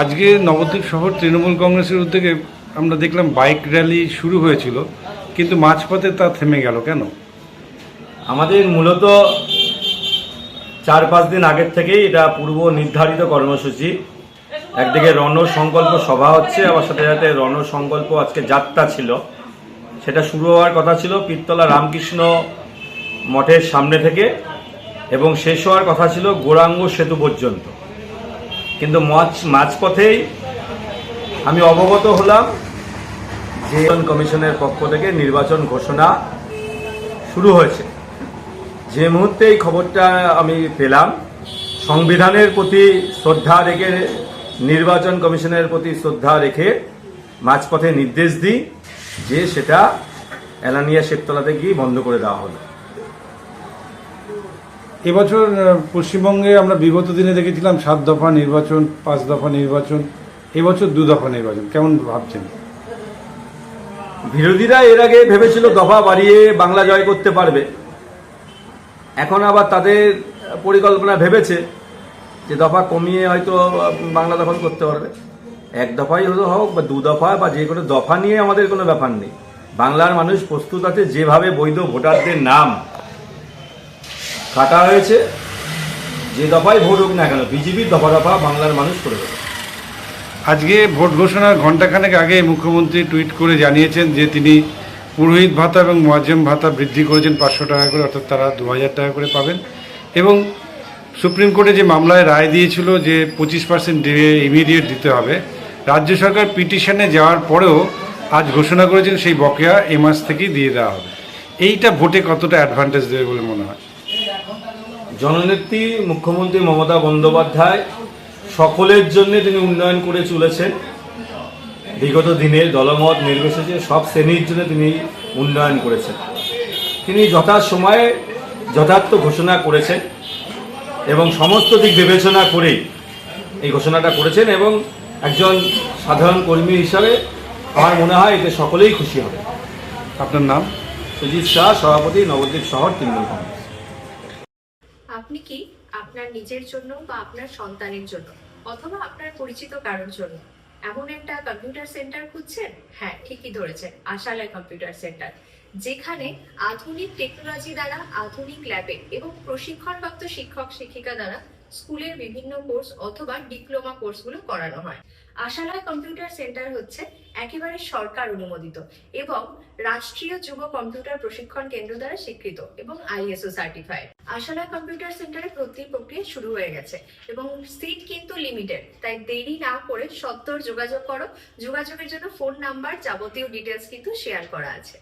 আজকে নবদ্বীপ শহর তৃণমূল কংগ্রেসের উদ্যোগে আমরা দেখলাম বাইক র্যালি শুরু হয়েছিল, কিন্তু মাঝপথে তা থেমে গেল কেন? আমাদের মূলত 4-5 দিন আগের থেকেই এটা পূর্ব নির্ধারিত কর্মসূচি। একদিকে রণসংকল্প সভা হচ্ছে, আবার সাথে সাথে রণসংকল্প আজকে যাত্রা ছিল। সেটা শুরু হওয়ার কথা ছিল পীরতলা রামকৃষ্ণ মঠের সামনে থেকে এবং শেষ হওয়ার কথা ছিল গৌরাঙ্গ সেতু পর্যন্ত। কিন্তু মাঝপথেই আমি অবগত হলাম যে কমিশনের পক্ষ থেকে নির্বাচন ঘোষণা শুরু হয়েছে। যে মুহূর্তে এই খবরটা আমি পেলাম, সংবিধানের প্রতি শ্রদ্ধা রেখে, নির্বাচন কমিশনের প্রতি শ্রদ্ধা রেখে মাঝপথে নির্দেশ দিই যে সেটা এলানিয়া শিবতলাতে গিয়ে বন্ধ করে দেওয়া হলো। এবছর পশ্চিমবঙ্গে আমরা বিগত দিনে দেখেছিলাম 7 দফা নির্বাচন, 5 দফা নির্বাচন, এবছর 2 দফা নির্বাচন। কেমন ভাবছেন? বিরোধীরা এর আগে ভেবেছিল দফা বাড়িয়ে বাংলা জয় করতে পারবে, এখন আবার তাদের পরিকল্পনা ভেবেছে যে দফা কমিয়ে হয়তো বাংলা দখল করতে পারবে। 1 দফাই হোক বা 2 দফা বা যে কোনো দফা নিয়ে আমাদের কোনো ব্যাপার নেই। বাংলার মানুষ প্রস্তুত আছে, যেভাবে বৈধ ভোটারদের নাম কাটা হয়েছে, যে দফায় ভোট হোক না কেন, বিজেপির দফা দফা বাংলার মানুষ করে দেবে। আজকে ভোট ঘোষণার ঘণ্টাখানেক আগে মুখ্যমন্ত্রী টুইট করে জানিয়েছেন যে তিনি পুরোহিত ভাতা এবং মুয়াজ্জেম ভাতা বৃদ্ধি করেছেন 500 টাকা করে, অর্থাৎ তারা 2000 টাকা করে পাবেন। এবং সুপ্রিম কোর্টে যে মামলায় রায় দিয়েছিল যে 25% ইমিডিয়েট দিতে হবে, রাজ্য সরকার পিটিশনে যাওয়ার পরেও আজ ঘোষণা করেছেন সেই বকেয়া এই মাস থেকেই দিয়ে দেওয়া হবে। এইটা ভোটে কতটা অ্যাডভান্টেজ দেবে বলে মনে হয়? জননেত্রী মুখ্যমন্ত্রী মমতা বন্দ্যোপাধ্যায় সকলের জন্য তিনি উন্নয়ন করে চলেছেন। বিগত দিনের দলমত নির্বিশেষে সব শ্রেণীর জন্য তিনি উন্নয়ন করেছেন। তিনি যথাসময়ে যথার্থ ঘোষণা করেছেন এবং সমস্ত দিক বিবেচনা করেই এই ঘোষণাটা করেছেন। এবং একজন সাধারণ কর্মী হিসাবে আমার মনে হয় এতে সকলেই খুশি হবে। আপনার নাম? সুজিত শাহ, সভাপতি, নবদ্বীপ শহর তৃণমূল কংগ্রেস। আপনি কি আপনার নিজের জন্য বা আপনার সন্তানের জন্য অথবা আপনার পরিচিত কারোর জন্য এমন একটা কম্পিউটার সেন্টার খুঁজছেন? হ্যাঁ, ঠিকই ধরেছেন, আশালয় কম্পিউটার সেন্টার, যেখানে আধুনিক টেকনোলজি দ্বারা আধুনিক ল্যাবে এবং প্রশিক্ষণপ্রাপ্ত শিক্ষক শিক্ষিকা দ্বারা স্কুলের বিভিন্ন কোর্স অথবা ডিপ্লোমা কোর্সগুলো করানো হয়। আশালয় কম্পিউটার সেন্টার হচ্ছে একেবারে সরকার অনুমোদিত এবং রাষ্ট্রীয় যুব কম্পিউটার প্রশিক্ষণ কেন্দ্র দ্বারা স্বীকৃত এবং ISO সার্টিফাইড। আশালয় কম্পিউটার সেন্টারে ভর্তির প্রক্রিয়া শুরু হয়ে গেছে এবং সিট কিন্তু লিমিটেড, তাই দেরি না করে সত্বর যোগাযোগ করো। যোগাযোগের জন্য ফোন নাম্বার, যাবতীয় ডিটেলস কিন্তু শেয়ার করা আছে।